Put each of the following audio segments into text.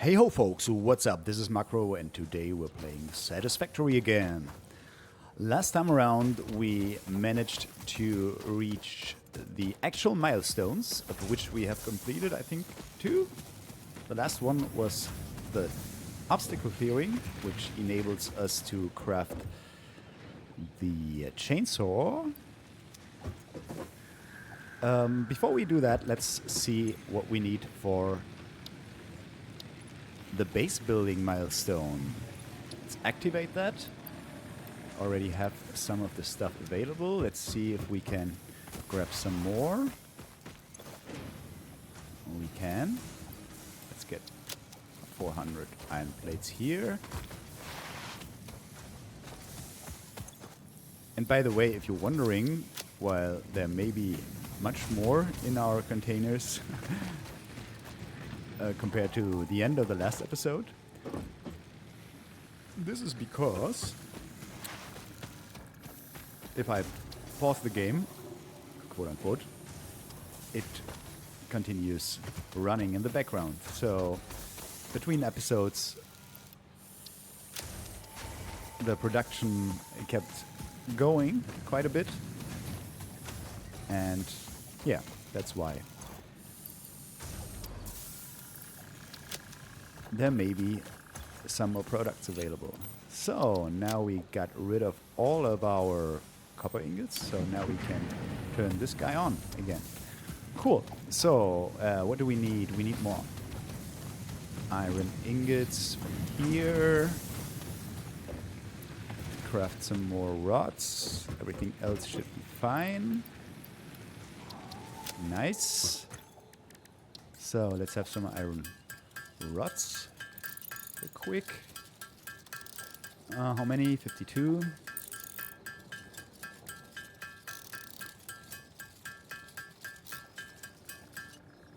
Hey ho folks, what's up? This is Macro and today we're playing Satisfactory again. Last time around we managed to reach the actual milestones, of which we have completed, I think, 2. The last one was the obstacle clearing, which enables us to craft the chainsaw. Before we do that, let's see what we need for the base building milestone. Let's activate that. Already have some of the stuff available. Let's see if we can grab some more. We can. Let's get 400 iron plates here. And by the way, if you're wondering, while there may be much more in our containers compared to the end of the last episode, this is because if I pause the game, quote unquote, it continues running in the background. So between episodes, the production kept going quite a bit. And yeah, that's why. There may be some more products available. So now we got rid of all of our copper ingots, so now we can turn this guy on again. Cool. So what do we need? We need more iron ingots from here. Craft some more rods. Everything else should be fine. Nice. So let's have some iron rods real quick. How many? 52.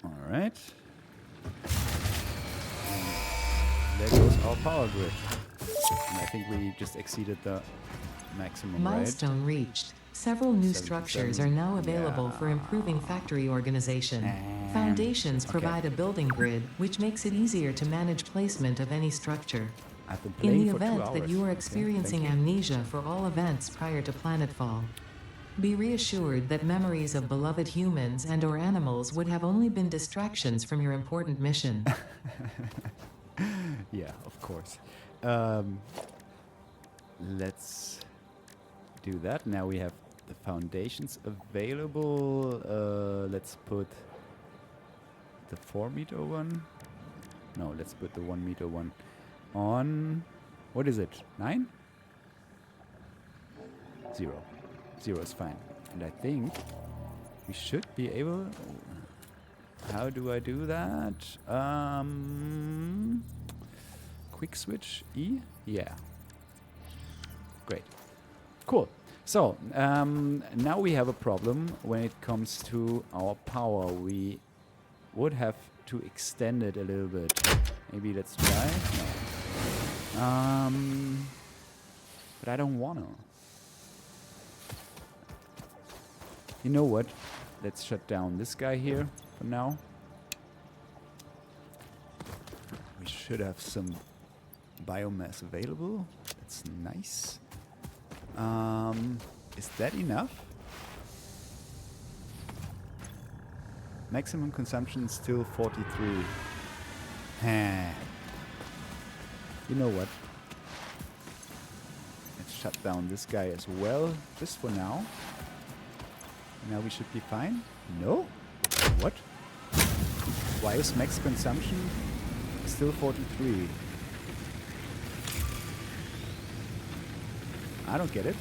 All right. And there goes our power grid. And I think we just exceeded the maximum, Milestone reached. Several new 77. structures are now available for improving factory organization. Foundations provide a building grid, which makes it easier to manage placement of any structure. I've been In playing the for 2 event hours. that you are Okay, experiencing thank you. amnesia for all events prior to planetfall, be reassured that memories of beloved humans and/or animals would have only been distractions from your important mission. Yeah, of course. Let's do that. Now we have the foundations available. Let's put the 4-meter one. No, let's put the 1-meter one on. What is it? 9? 0. 0 is fine. And I think we should be able. How do I do that? Quick switch E? Yeah. Great. Cool. So, now we have a problem when it comes to our power. We would have to extend it a little bit. Maybe let's try. No. But I don't wanna. You know what? Let's shut down this guy here for now. We should have some biomass available. That's nice. Is that enough? Maximum consumption still 43. You know what? Let's shut down this guy as well, just for now. Now we should be fine. No? What? Why is max consumption still 43? I don't get it.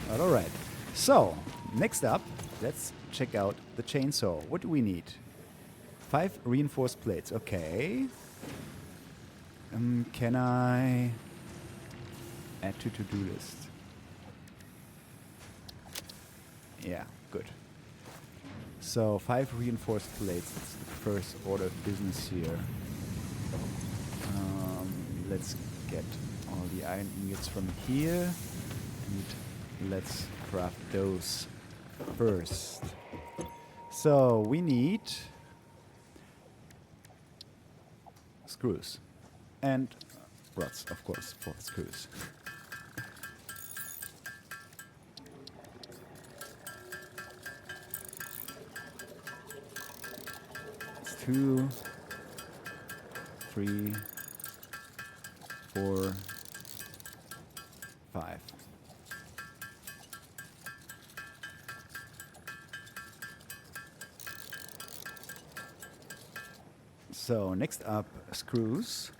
But all right. So, next up, let's check out the chainsaw. What do we need? 5 reinforced plates. Okay. Can I add to to-do list? Yeah, good. So 5 reinforced plates. That's the first order of business here. Let's get all the iron ingots from here. And let's craft those first. So we need screws. and rods, of course, for the screws. It's 2, 3, 4, 5. So next up, screws.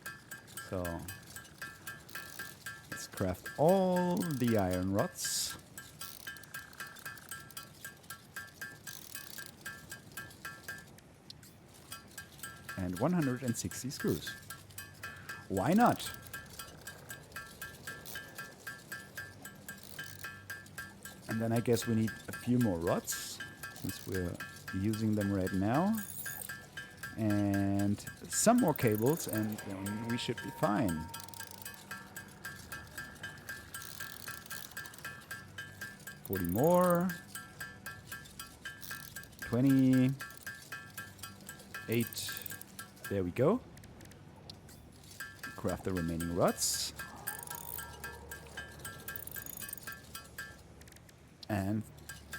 So let's craft all the iron rods. And 160 screws. Why not? And then I guess we need a few more rods, since we're using them right now. And some more cables, and then we should be fine. $40 more. 20. 8. There we go. Craft the remaining rods. And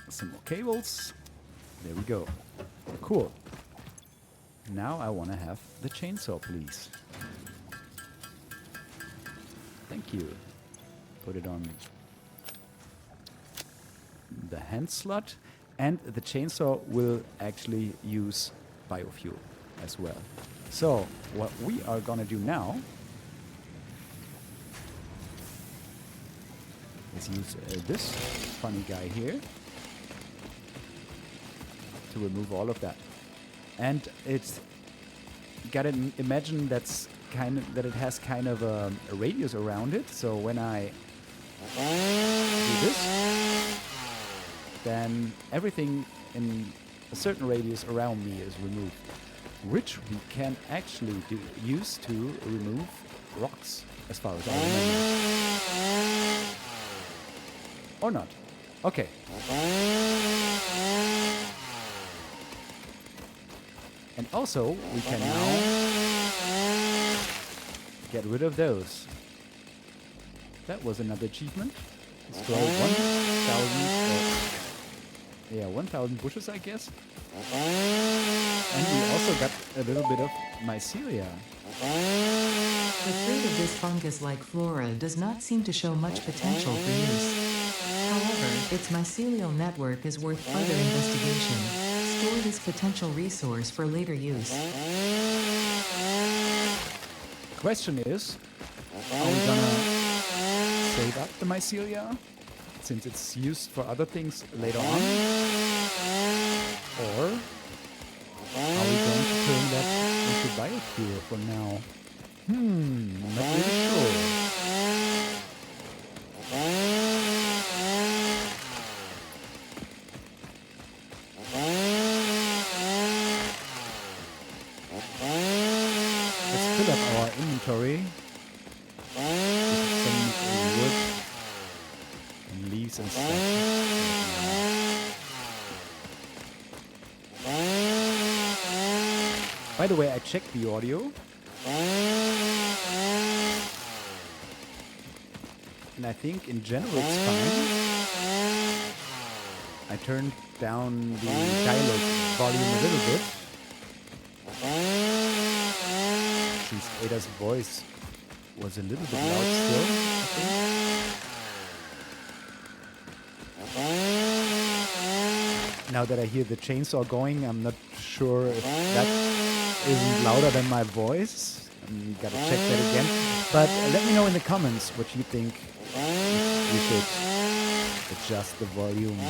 some more cables. There we go. Cool. Now I want to have the chainsaw, please. Thank you. Put it on the hand slot. And the chainsaw will actually use biofuel as well. So what we are gonna do now is use this funny guy here to remove all of that. And it's gotta imagine that it has kind of a radius around it. So when I do this, then everything in a certain radius around me is removed, which we can actually use to remove rocks, as far as I remember. Or not. Okay. And also, we can now get rid of those. That was another achievement. Destroy 1,000 bushes, I guess. And we also got a little bit of mycelia. The fruit of this fungus-like flora does not seem to show much potential for use. However, its mycelial network is worth further investigation. Store this potential resource for later use. Question is, are we gonna save up the mycelia, since it's used for other things later on? Or are we going to turn that into biofuel for now? I'm not really sure. Let's fill up our inventory with some wood and leaves and stuff. By the way, I checked the audio. And I think in general it's fine. I turned down the dialogue volume a little bit. Since Ada's voice was a little bit loud still, I think. Now that I hear the chainsaw going, I'm not sure if that isn't louder than my voice. Gotta check that again. But let me know in the comments what you think. We should adjust the volume a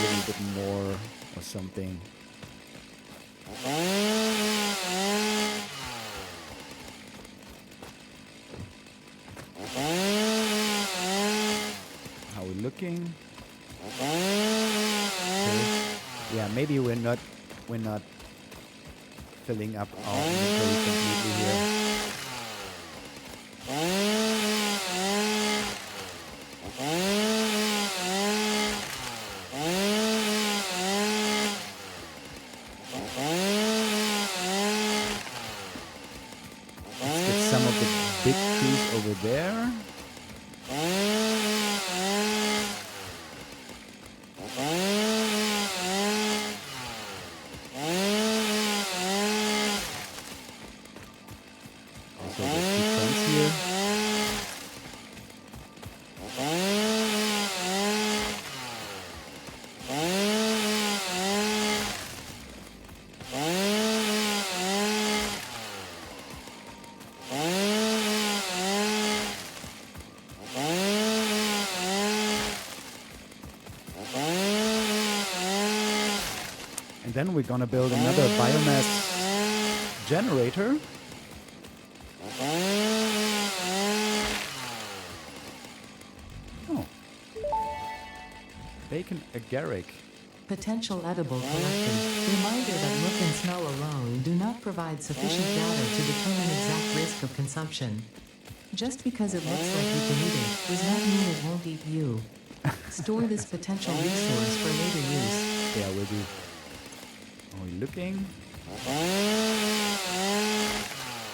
little bit more or something. How we looking? Okay. Yeah, maybe we're not filling up our inventory completely here. some of the big trees over there. Also, there's two trunks here. And then we're gonna build another biomass generator. Oh. Bacon agaric. Potential edible collected. Reminder that look and smell alone do not provide sufficient data to determine exact risk of consumption. Just because it looks like you can eat it does not mean it won't eat you. Store this potential resource for later use. Yeah, we'll do. Are we looking?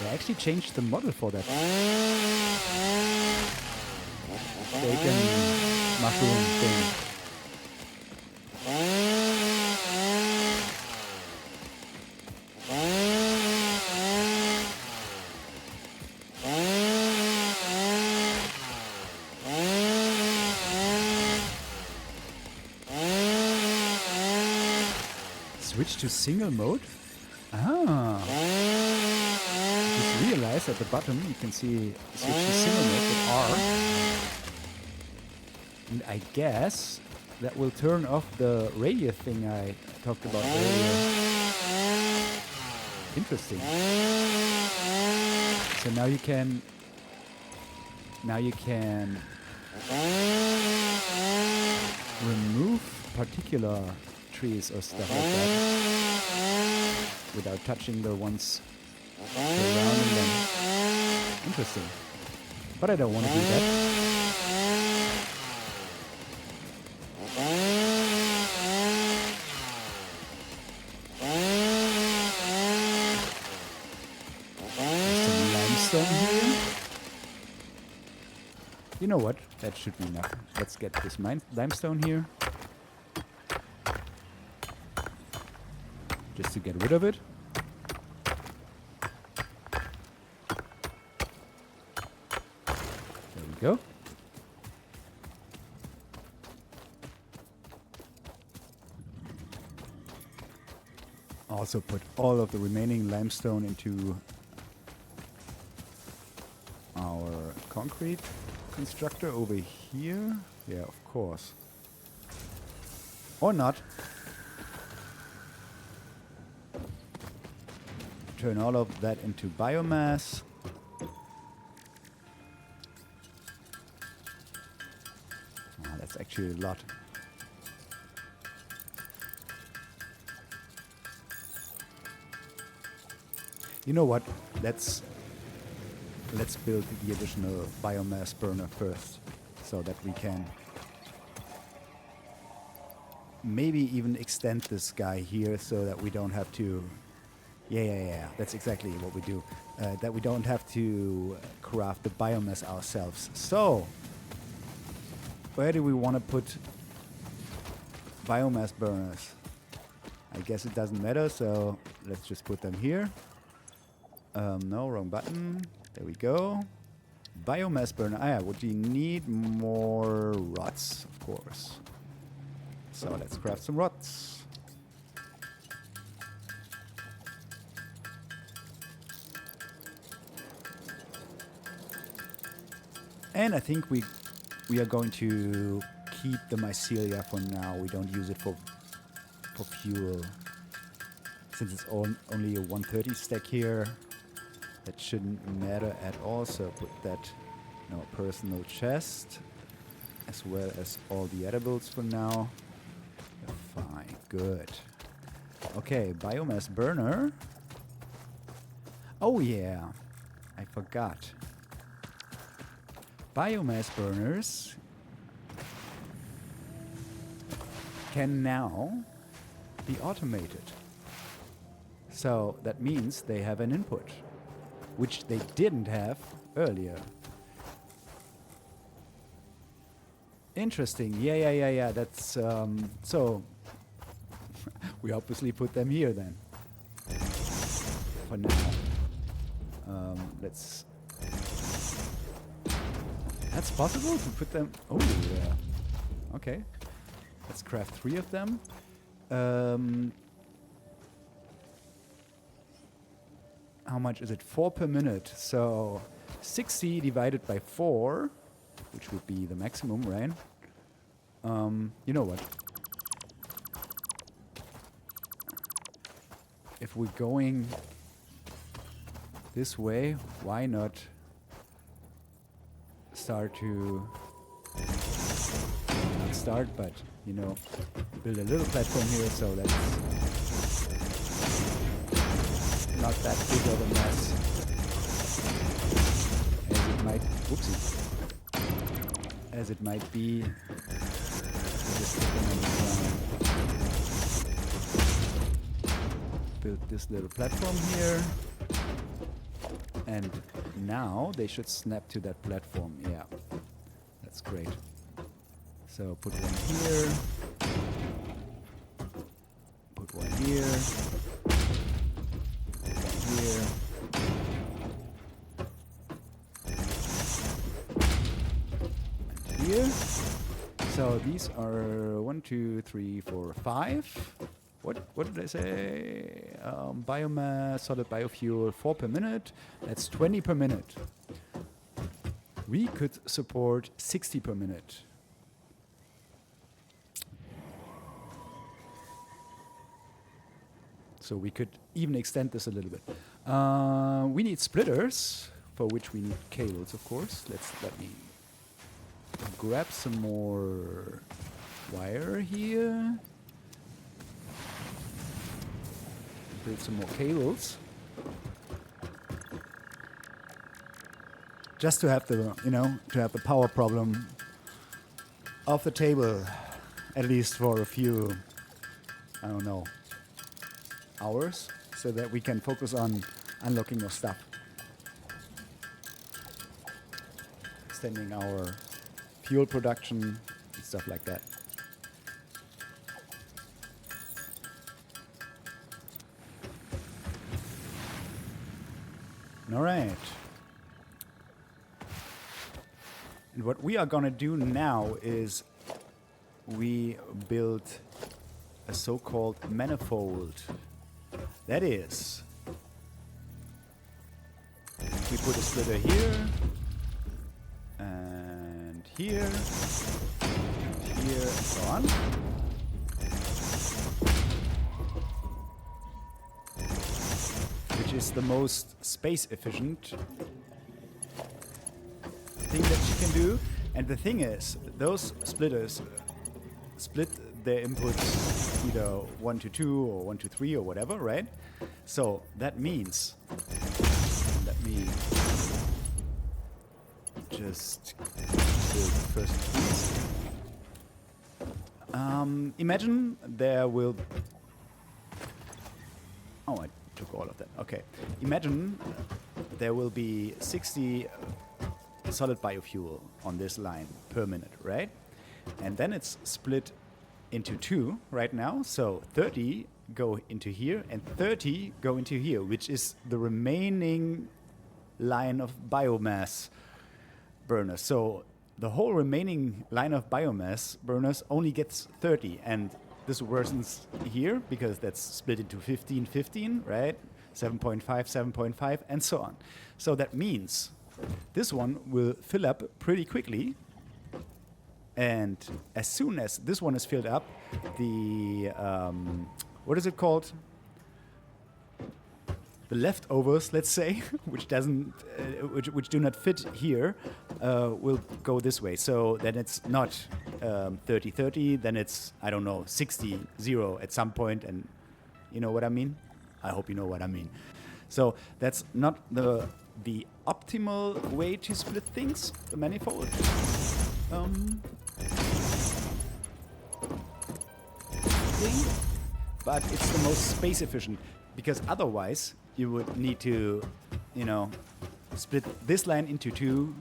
They actually changed the model for that. Bacon mushroom thing. Switch to single mode? Ah. Just realize at the bottom you can see switch to single mode with R. And I guess that will turn off the radio thing I talked about earlier. Interesting. So now you can remove particular trees or stuff like that without touching the ones surrounding them. Interesting. But I don't want to do that. There's some limestone here. You know what? That should be enough. Let's get this limestone here. Just to get rid of it. There we go. Also put all of the remaining limestone into our concrete constructor over here. Yeah, of course. Or not. Turn all of that into biomass. That's actually a lot. You know what? Let's build the additional biomass burner first, so that we can maybe even extend this guy here so that we don't have to. Yeah. That's exactly what we do. That we don't have to craft the biomass ourselves. So, where do we want to put biomass burners? I guess it doesn't matter, so let's just put them here. No, wrong button. There we go. Biomass burner. Would you need more rods? Of course. So let's craft some rods. And I think we are going to keep the mycelia for now. We don't use it for fuel. Since it's only a 130 stack here, that shouldn't matter at all. So put that in our personal chest, as well as all the edibles for now. Fine, good. Okay, biomass burner. Oh yeah, I forgot. Biomass burners can now be automated. So that means they have an input. which they didn't have earlier. Interesting. Yeah. That's so we obviously put them here then. For now. Let's. That's possible to put them. Oh yeah. Okay. Let's craft 3 of them. How much is it? 4 per minute. So 60 divided by 4, which would be the maximum, right? You know what? If we're going this way, why not start to... Not start, but, you know, build a little platform here so that's not that big of a mess as it might... Whoopsie. As it might be. Build this little platform here. And now they should snap to that platform. Yeah, that's great. So put one here. Put one here. Put one here. And here. So these are 1, 2, 3, 4, 5. What did I say? Biomass, solid biofuel, 4 per minute. That's 20 per minute. We could support 60 per minute. So we could even extend this a little bit. We need splitters, for which we need cables, of course. Let me grab some more wire here. Build some more cables. Just to have the, you know, to have the power problem off the table, at least for a few, I don't know, hours, so that we can focus on unlocking more stuff. Extending our fuel production and stuff like that. All right. And what we are going to do now is we build a so-called manifold. That is, we put a splitter here, and here, and here, and so on. Which is the most space efficient thing that you can do. And the thing is, those splitters split their inputs either 1 to 2 or 1 to 3 or whatever, right? So that means, let me just build the first piece. Imagine there will... Oh, I took all of that. Okay. Imagine there will be 60 solid biofuel on this line per minute, right? And then it's split into 2 right now. So 30 go into here and 30 go into here, which is the remaining line of biomass burners. So the whole remaining line of biomass burners only gets 30, and this worsens here because that's split into 15, 15, right? 7.5, 7.5, and so on. So that means this one will fill up pretty quickly. And as soon as this one is filled up, the, what is it called? The leftovers, let's say, which doesn't, which do not fit here, will go this way. So then it's not 30-30, then it's, I don't know, 60-0 at some point, and you know what I mean? I hope you know what I mean. So that's not the optimal way to split things, the manifold. Thing, but it's the most space efficient, because otherwise you would need to, you know, split this line into two,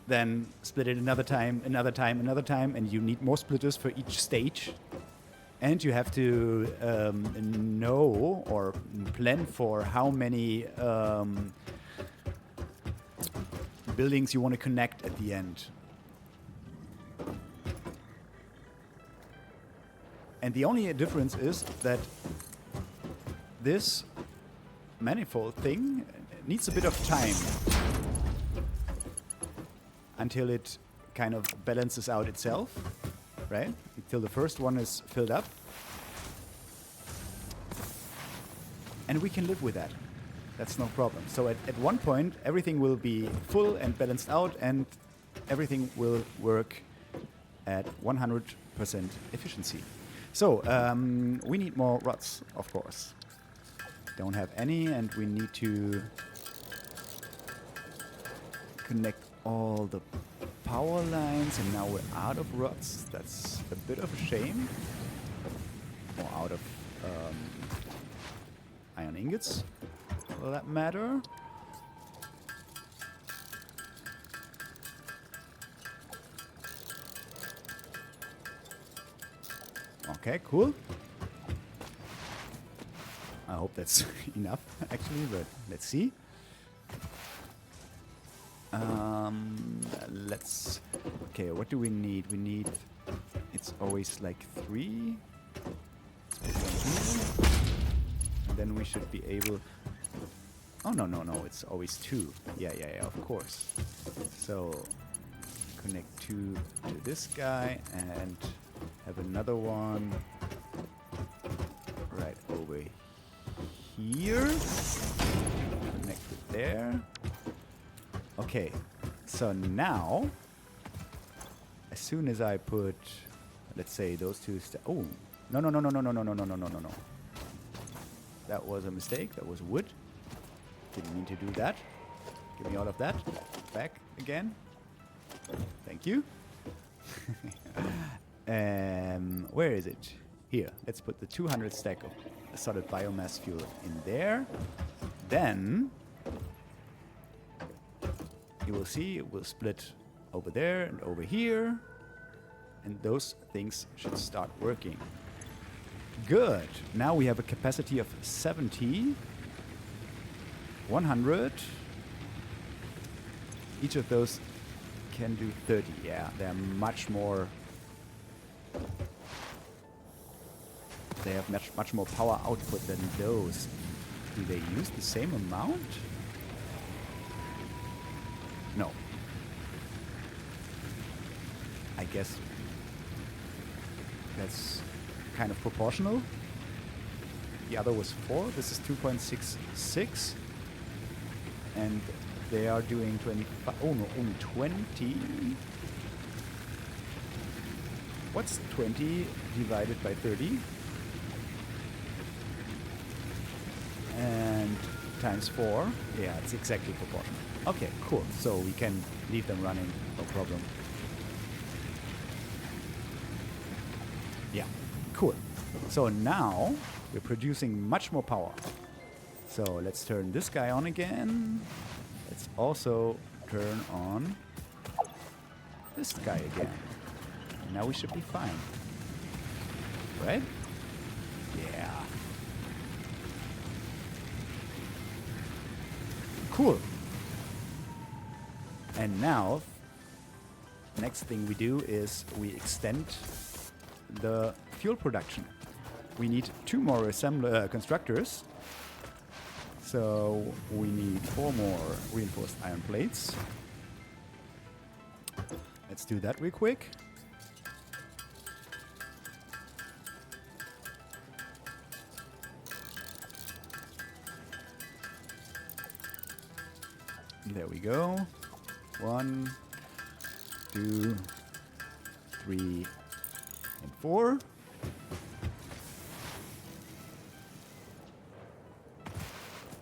then split it another time, and you need more splitters for each stage. And you have to know or plan for how many buildings you want to connect at the end. And the only difference is that this manifold thing needs a bit of time until it kind of balances out itself, right? Until the first one is filled up. And we can live with that. That's no problem. So at one point, everything will be full and balanced out, and everything will work at 100% efficiency. So we need more rods, of course. Don't have any, and we need to connect all the power lines, and now we're out of rods. That's a bit of a shame. Or out of iron ingots, for that matter. Okay, cool. I hope that's enough, actually, but let's see. Let's... Okay, what do we need? We need... It's always like 3. And then we should be able... Oh, no, it's always 2. Yeah, of course. So, connect 2 to this guy and have another one right over here. Connect it there. Okay, so now, as soon as I put, let's say, those two... Oh, no. That was a mistake. That was wood. Didn't mean to do that. Give me all of that. Back again. Thank you. Where is it? Here. Let's put the 200 stack of solid biomass fuel in there. Then you will see it will split over there and over here. And those things should start working. Good. Now we have a capacity of 70, 100. Each of those can do 30. Yeah, they're much more... They have much more power output than those. Do they use the same amount? No. I guess that's kind of proportional. The other was 4. This is 2.66. And they are doing 25. Oh no, only 20. What's 20 divided by 30? And times 4. Yeah, it's exactly proportional. Okay, cool. So we can leave them running, no problem. Yeah, cool. So now we're producing much more power. So let's turn this guy on again. Let's also turn on this guy again. And now we should be fine. Right? Yeah. Cool. And now, next thing we do is we extend the fuel production. We need 2 more constructors. So we need 4 more reinforced iron plates. Let's do that real quick. There we go. 1, 2, 3, and 4.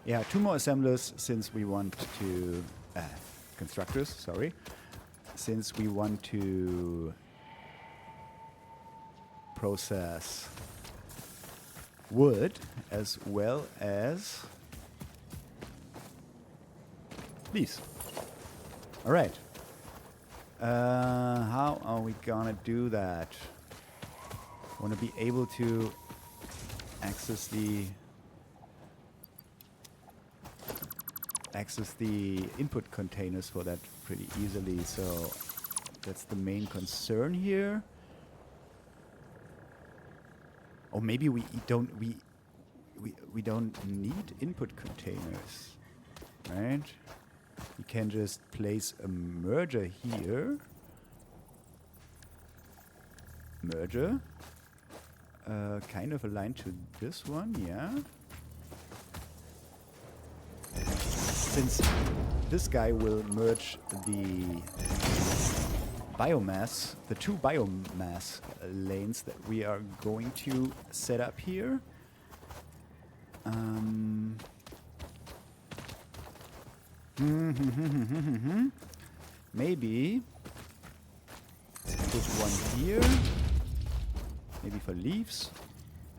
Yeah, 2 more assemblers since we want to... constructors, sorry. Since we want to process wood as well as Please. All right. How are we gonna do that? Want to be able to access the input containers for that pretty easily. So that's the main concern here. Or maybe we don't need input containers, right? You can just place a merger here. Merger. Kind of aligned to this one, yeah. Since this guy will merge the biomass, the two biomass lanes that we are going to set up here. Maybe let's put one here, maybe for leaves,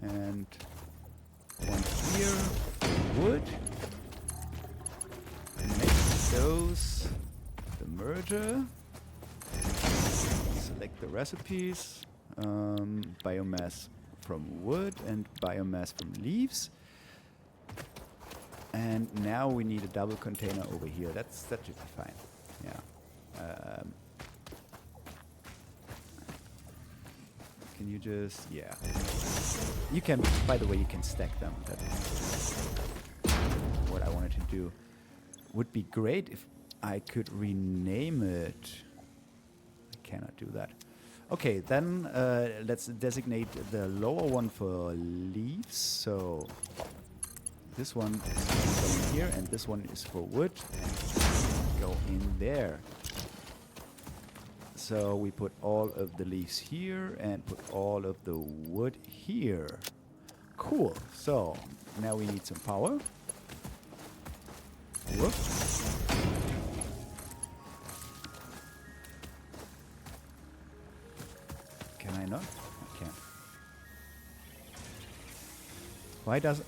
and one here for wood. Connect those, the merger. Select the recipes, biomass from wood and biomass from leaves. And now we need a double container over here. That should be fine. Yeah. Can you just, yeah. You can, by the way, you can stack them. That's what I wanted to do. Would be great if I could rename it. I cannot do that. Okay, then let's designate the lower one for leaves. So this one is going here, and this one is for wood. Go in there. So we put all of the leaves here and put all of the wood here. Cool. So now we need some power. Whoop. Can I not? I can't. Why does...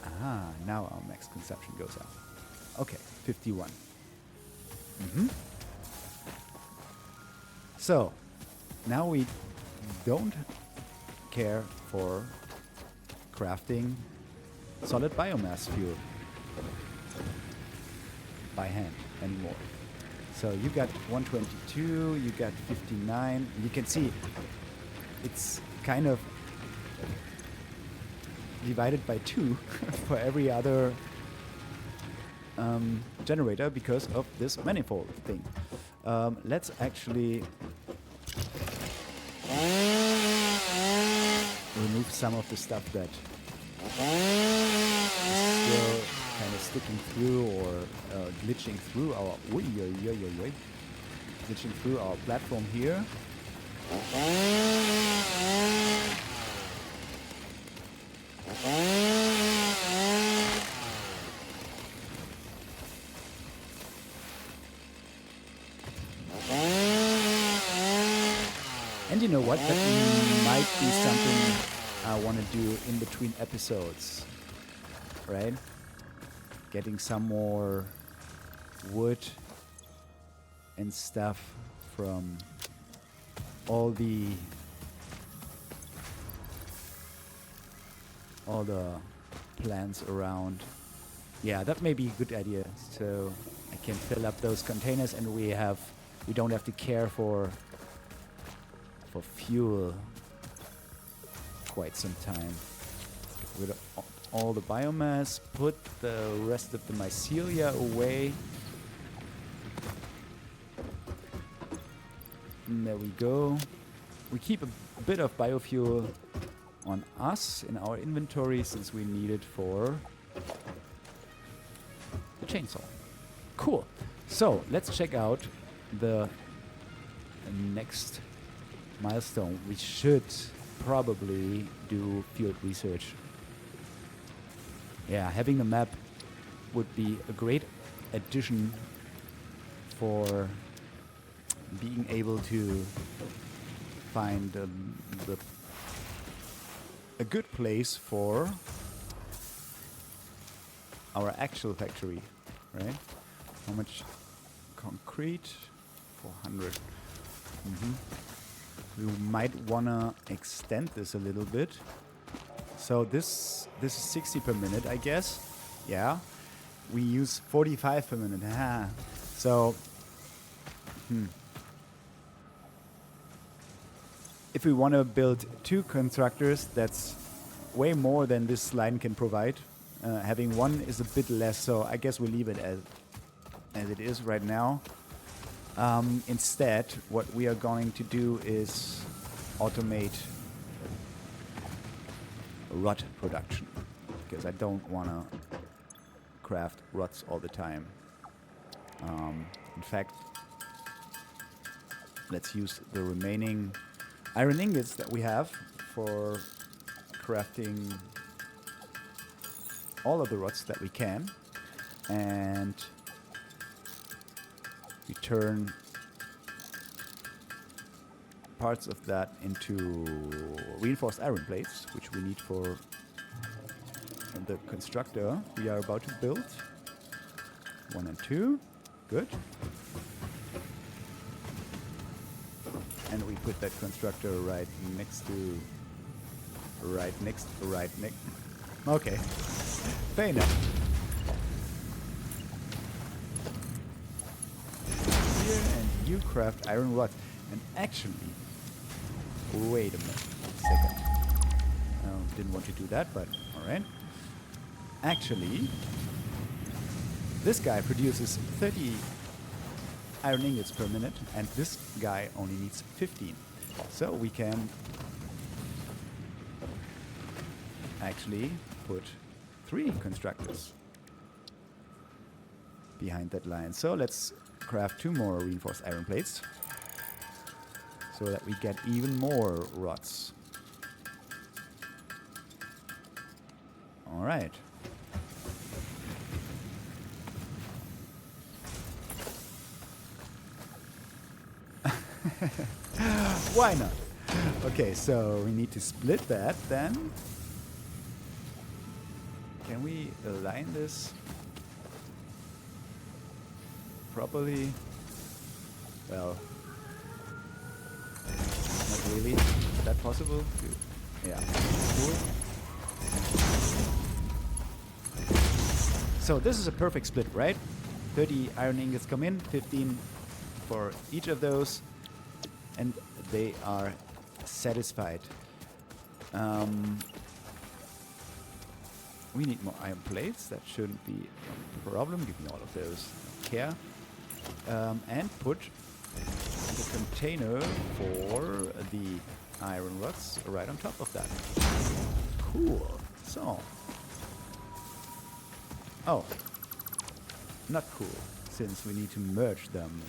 now our max consumption goes up. Okay, 51. So, now we don't care for crafting solid biomass fuel by hand anymore. So you got 122, you got 59. You can see it's kind of divided by 2 for every other generator because of this manifold thing. Let's actually remove some of the stuff that is still kind of sticking through or glitching through our glitching through our platform here. And you know what? That might be something I want to do in between episodes, right? Getting some more wood and stuff from all the plants around. Yeah, that may be a good idea. So I can fill up those containers, and we don't have to care for fuel quite some time. Get rid of all the biomass, put the rest of the mycelia away. And there we go. We keep a bit of biofuel on us in our inventory since we need it for the chainsaw. Cool. So let's check out the next milestone. We should probably do field research. Yeah, having the map would be a great addition for being able to find a good place for our actual factory, right? How much concrete. 400. We might wanna extend this a little bit. So this is 60 per minute, I guess. Yeah. We use 45 per minute. So if we want to build 2 constructors, that's way more than this line can provide. Having 1 is a bit less, so I guess we leave it as it is right now. Instead, what we are going to do is automate rod production, because I don't want to craft rods all the time. In fact, let's use the remaining iron ingots that we have for crafting all of the rods that we can, and we turn parts of that into reinforced iron plates, which we need for the constructor we are about to build. 1 and 2. Good. And we put that constructor right next. Okay. Fair enough. Here, and you craft iron rods. And actually, wait a second. Didn't want to do that, but alright. Actually, this guy produces 30 iron ingots per minute, and this guy only needs 15. So we can actually put 3 constructors behind that line. So let's craft 2 more reinforced iron plates so that we get even more rods. All right. Why not? Okay, so we need to split that then. Can we align this properly? Well, not really. Is that possible? Yeah. Cool. So this is a perfect split, right? 30 iron ingots come in, 15 for each of those, and they are satisfied. We need more iron plates. That shouldn't be a problem. Give me all of those. Don't care. And put the container for the iron rods right on top of that. Cool. So. Oh. Not cool, since we need to merge them.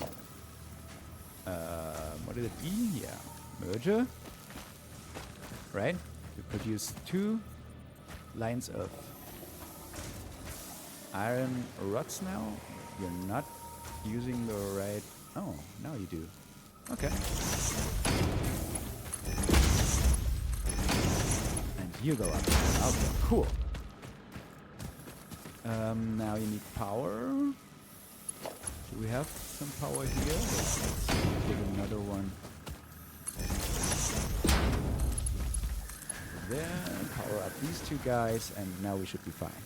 What is it? E? Yeah. Merger. Right? We produce 2 lines of iron rods now. You're not using the right... Oh, now you do. Okay. And you go up. Okay, cool. Now you need power. Do we have some power here? Let's give another one. There, power up these 2 guys, and now we should be fine.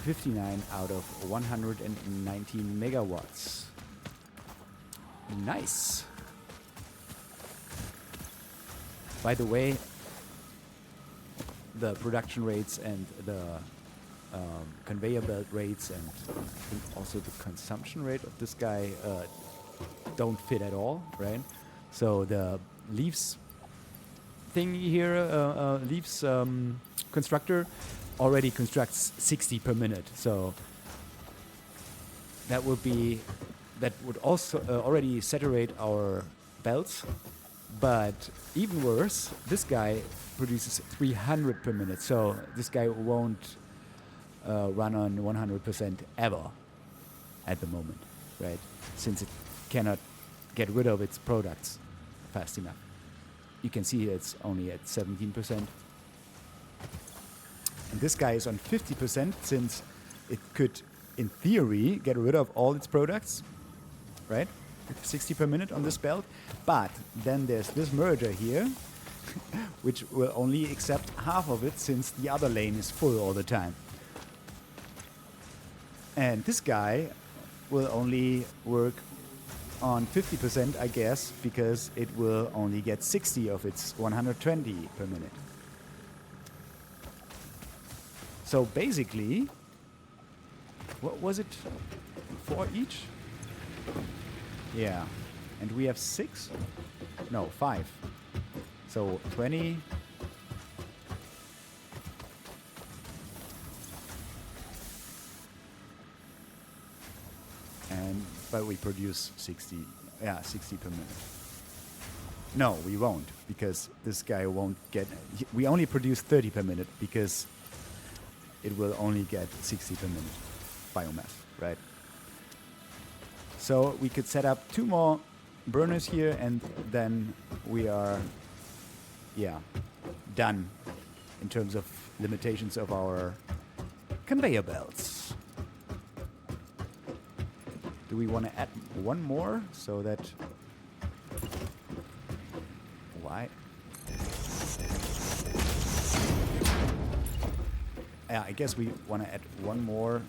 59 out of 119 megawatts. Nice. By the way, the production rates and the conveyor belt rates and I think also the consumption rate of this guy don't fit at all, right? So the leaves thing here, leaves constructor already constructs 60 per minute. So that would also already saturate our belts. But even worse, this guy produces 300 per minute. So this guy won't run on 100% ever at the moment, right? Since it cannot get rid of its products fast enough. You can see it's only at 17%. And this guy is on 50% since it could, in theory, get rid of all its products, right? 60 per minute on this belt. But then there's this merger here, which will only accept half of it since the other lane is full all the time. And this guy will only work on 50%, I guess, because it will only get 60 of its 120 per minute. So basically, what was it? 4 each? Yeah. And we have 6? No, 5. So 20. But we produce 60 per minute. No, we won't, because this guy won't get... We only produce 30 per minute, because it will only get 60 per minute biomass, right? So we could set up 2 more burners here, and then we are, done in terms of limitations of our conveyor belts. Do we want to add 1 more so that... Why? Yeah, I guess we want to add 1 more.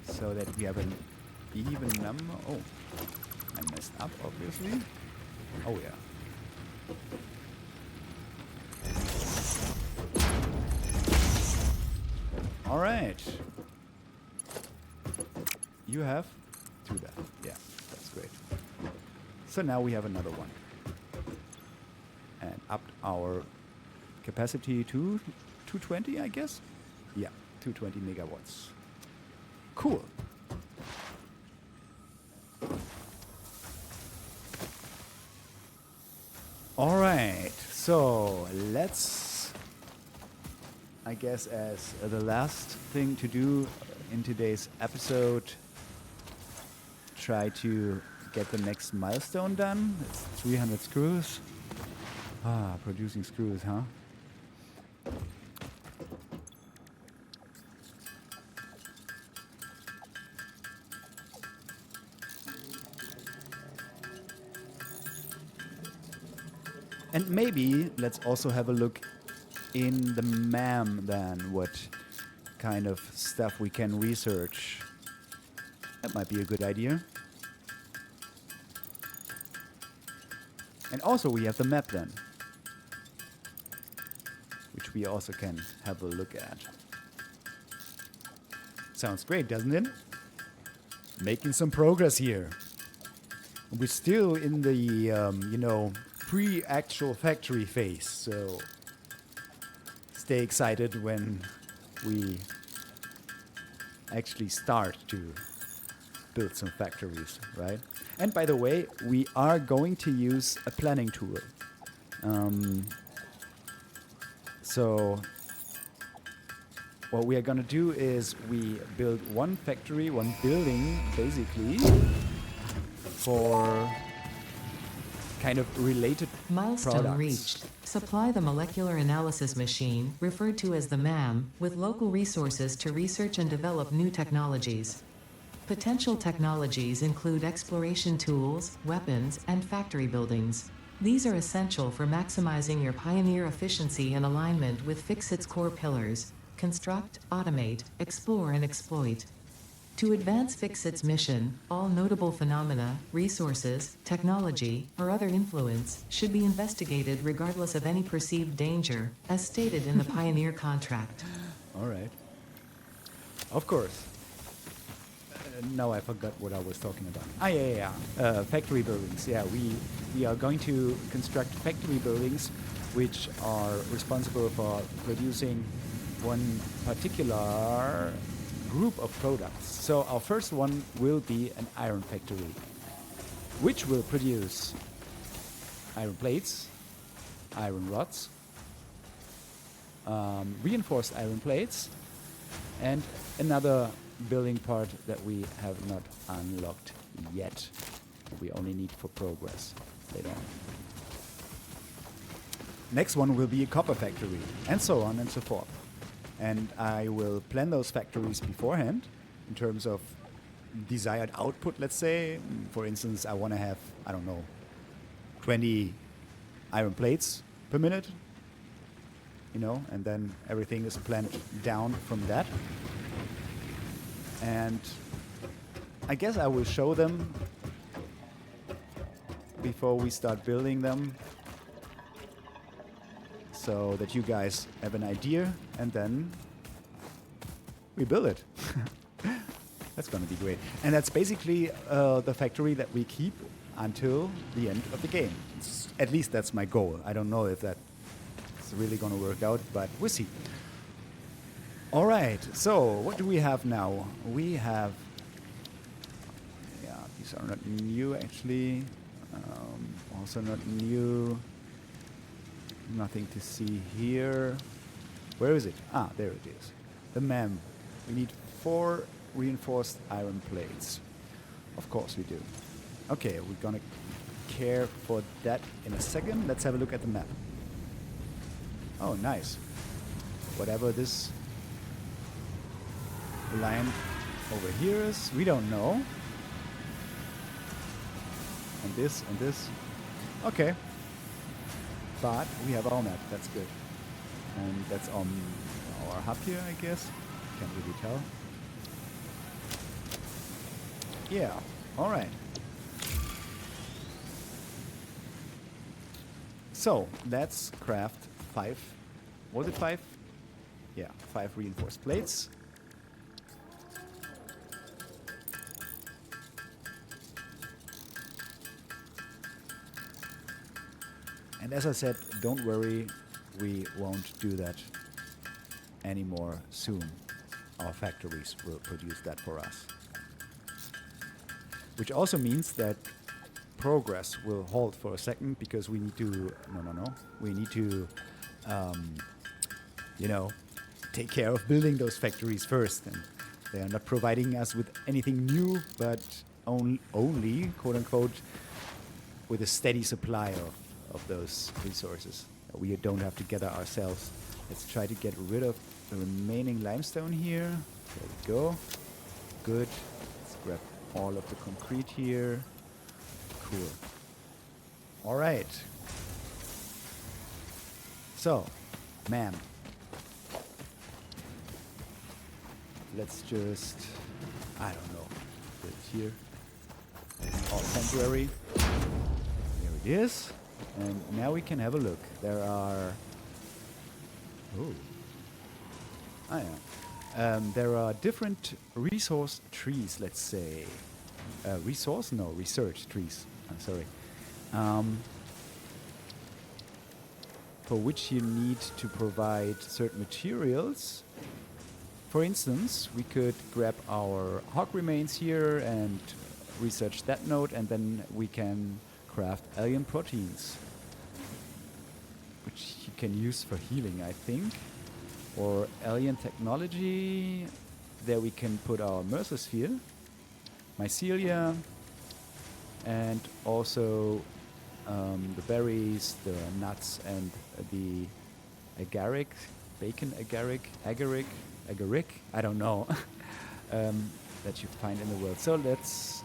So that we have an even number. Oh, I messed up, obviously. Oh, yeah. All right. You have 2 left. Yeah, that's great. So now we have another one. And upped our capacity to 220, I guess? Yeah, 220 megawatts. Cool. All right. So let's, I guess, as the last thing to do in today's episode, try to get the next milestone done. It's 300 screws. Producing screws, huh? And maybe let's also have a look in the MAM then, what kind of stuff we can research. That might be a good idea. And also we have the map then, which we also can have a look at. Sounds great, doesn't it? Making some progress here. We're still in the, pre-actual factory phase, so stay excited when we actually start to build some factories, right? And by the way, we are going to use a planning tool. So what we are going to do is we build one factory, one building, basically, for kind of related Milestone products. reached. Supply the molecular analysis machine, referred to as the MAM, with local resources to research and develop new technologies. Potential technologies include exploration tools, weapons, and factory buildings. These are essential for maximizing your Pioneer efficiency in alignment with FICSIT's core pillars: construct, automate, explore, and exploit. To advance FICSIT's mission, all notable phenomena, resources, technology, or other influence should be investigated regardless of any perceived danger, as stated in the Pioneer contract. All right. Of course. Now I forgot what I was talking about. Factory buildings. Yeah, we are going to construct factory buildings which are responsible for producing one particular group of products. So our first one will be an iron factory, which will produce iron plates, iron rods, reinforced iron plates, and another building part that we have not unlocked yet. We only need for progress later on. next one will be a copper factory, and so on and so forth. And I will plan those factories beforehand in terms of desired output, let's say. For instance, I want to have, I don't know, 20 iron plates per minute, you know, and then everything is planned down from that. And I guess I will show them before we start building them, so that you guys have an idea, and then we build it. That's gonna be great. And that's basically the factory that we keep until the end of the game. At least that's my goal. I don't know if that's really gonna work out, but we'll see. All right, so what do we have now? We have, yeah, these are not new actually. Also not new. Nothing to see here. Where is it? Ah, there it is. The MEM. We need 4 reinforced iron plates. Of course we do. Okay, we're gonna care for that in a second. Let's have a look at the map. Oh, nice. Whatever this line over here is, we don't know. And this and this. Okay. But we have our map, that's good. And that's on our hub here, I guess. Can't really tell. Yeah, alright. So, let's craft 5. Was it 5? Yeah, 5 reinforced plates. And as I said, don't worry, we won't do that anymore soon. Our factories will produce that for us. Which also means that progress will halt for a second, because we need to, we need to, you know, take care of building those factories first. And they are not providing us with anything new, but only, quote unquote, with a steady supply of those resources that we don't have to gather ourselves. Let's try to get rid of the remaining limestone here. There we go. Good. Let's grab all of the concrete here. Cool. All right. So, man. Let's just, I don't know, put it here. It's all temporary. There it is. And now we can have a look. There are... Oh. Ah, yeah. There are different resource trees, let's say. Research trees. I'm sorry. For which you need to provide certain materials. For instance, we could grab our hog remains here and research that node, and then we can craft alien proteins, which you can use for healing, I think. Or alien technology. There we can put our Mercer-sphere, mycelia, and also the berries, the nuts, and the agaric, agaric, I don't know, that you find in the world. So let's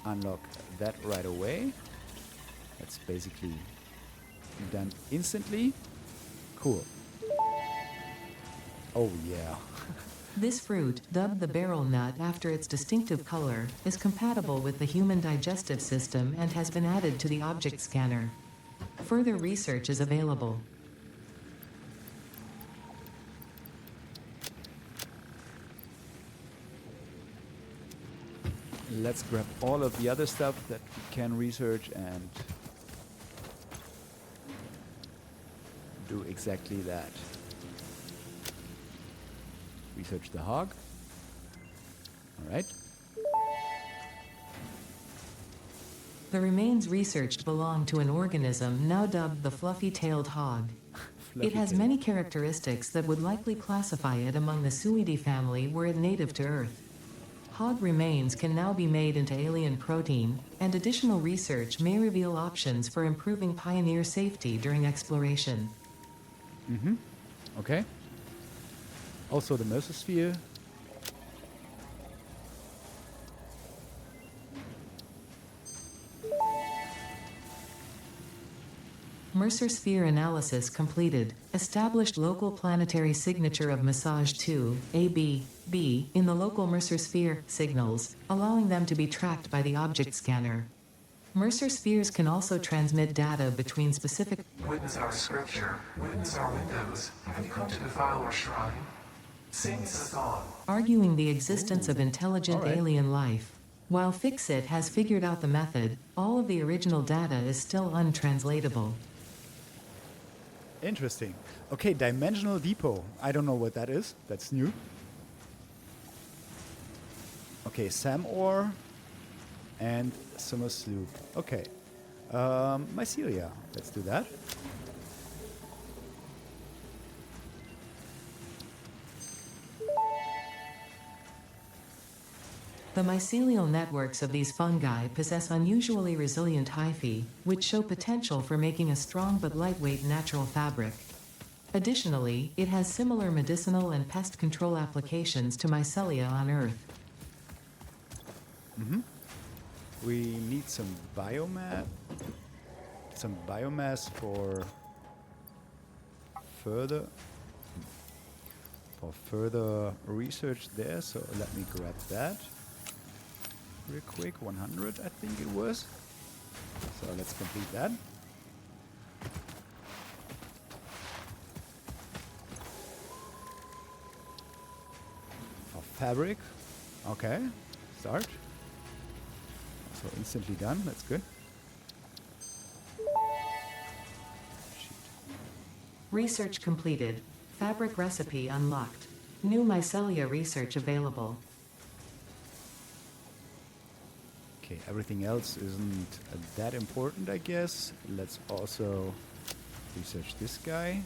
unlock that right away. That's basically done instantly. Cool. Oh yeah. This fruit, dubbed the barrel nut after its distinctive color, is compatible with the human digestive system and has been added to the object scanner. Further research is available. Let's grab all of the other stuff that we can research and do exactly that. Research the hog. All right. The remains researched belong to an organism now dubbed the fluffy-tailed hog. It has many characteristics that would likely classify it among the Suidae family were it native to Earth. Hog remains can now be made into alien protein, and additional research may reveal options for improving pioneer safety during exploration. Okay. Also the mesosphere. Mercer sphere analysis completed. Established local planetary signature of massage 2, AB, in the local Mercer sphere signals, allowing them to be tracked by the object scanner. Mercer spheres can also transmit data between specific. Witness our scripture. Witness our windows. Have you come to defile our shrine? Sing us a song. Arguing the existence of intelligent All right. alien life. While FICSIT has figured out the method, all of the original data is still untranslatable. Interesting. Okay, dimensional depot. I don't know what that is. That's new. Okay, Sam ore and summer sloop. Okay. Mycelia. Let's do that. The mycelial networks of these fungi possess unusually resilient hyphae, which show potential for making a strong but lightweight natural fabric. Additionally, it has similar medicinal and pest control applications to mycelia on Earth. We need some biomass. Some biomass for further research there. So let me grab that real quick. 100, I think it was. So let's complete that. For fabric. Okay. Start. So instantly done. That's good. Research completed. Fabric recipe unlocked. New mycelia research available. Okay, everything else isn't that important, I guess. Let's also research this guy.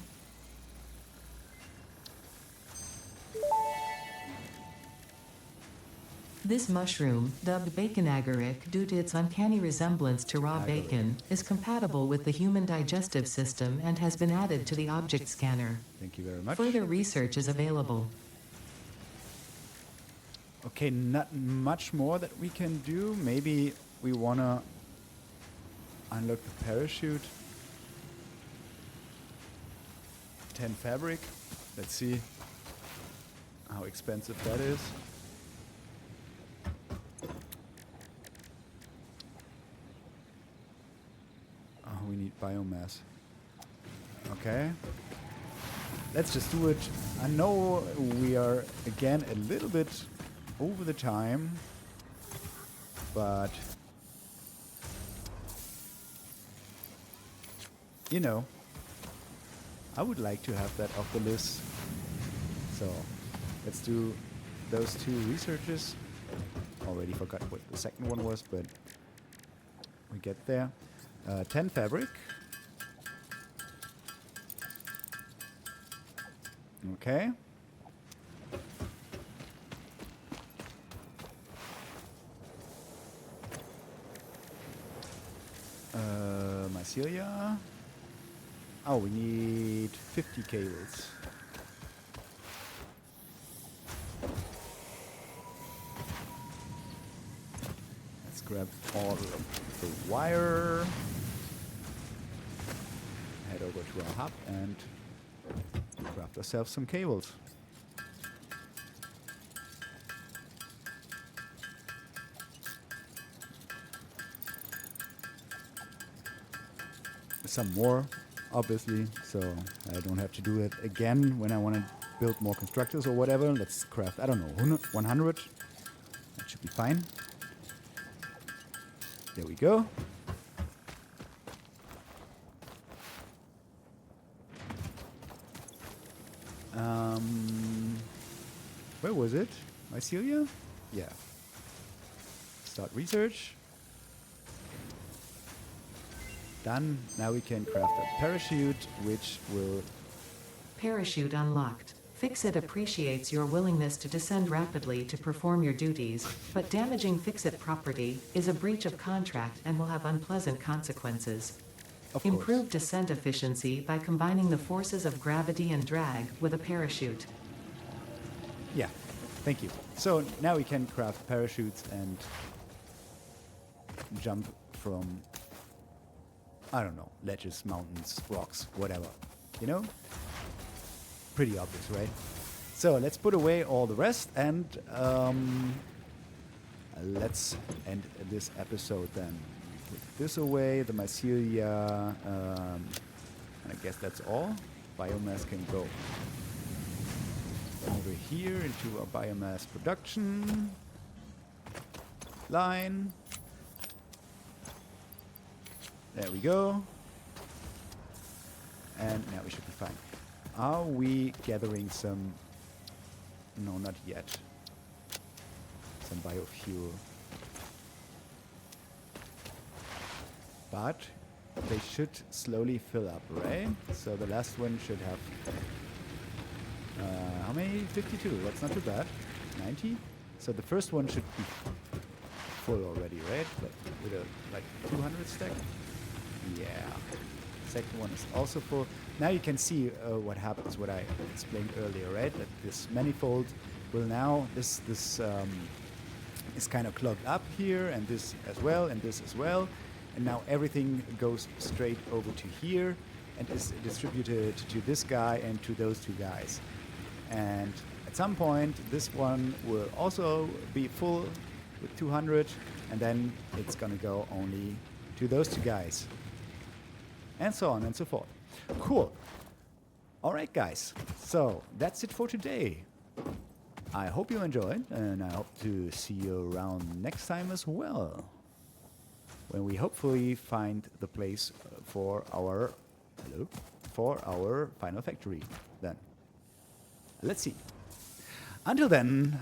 This mushroom, dubbed bacon agaric due to its uncanny resemblance to raw bacon, is compatible with the human digestive system and has been added to the object scanner. Thank you very much. Further research is available. Okay, not much more that we can do. Maybe we want to unlock the parachute. 10 fabric. Let's see how expensive that is. Oh, we need biomass. Okay. Let's just do it. I know we are, again, a little bit over the time, but you know, I would like to have that off the list. So let's do those two researches. Already forgot what the second one was, but we get there. 10 fabric. Okay. Mycelia. Oh, we need 50 cables. Let's grab all of the wire. Head over to our hub and craft ourselves some cables. Some more, obviously, so I don't have to do it again when I want to build more constructors or whatever. Let's craft, I don't know, 100. That should be fine. There we go. Where was it? Mycelia? Yeah. Start research. Done. Now we can craft a parachute, which will... Parachute unlocked. FICSIT appreciates your willingness to descend rapidly to perform your duties, but damaging FICSIT property is a breach of contract and will have unpleasant consequences. Of course. Improve descent efficiency by combining the forces of gravity and drag with a parachute. Yeah, thank you. So now we can craft parachutes and jump from, I don't know, ledges, mountains, rocks, whatever. You know? Pretty obvious, right? So let's put away all the rest and let's end this episode then. Put this away, the mycelia, and I guess that's all. Biomass can go over here into our biomass production line. There we go. And now we should be fine. Are we gathering some... No, not yet. Some biofuel. But they should slowly fill up, right? So the last one should have... how many? 52. That's not too bad. 90? So the first one should be full already, right? With a, like, 200 stack? Yeah. Second one is also full. Now you can see what happens, what I explained earlier, right? That this manifold will now, this is kind of clogged up here, and this as well, and this as well. And now everything goes straight over to here and is distributed to this guy and to those two guys. And at some point, this one will also be full with 200, and then it's gonna go only to those two guys. And so on and so forth. Cool. All right, guys. So that's it for today. I hope you enjoyed, and I hope to see you around next time as well, when we hopefully find the place for our final factory. Then let's see. Until then.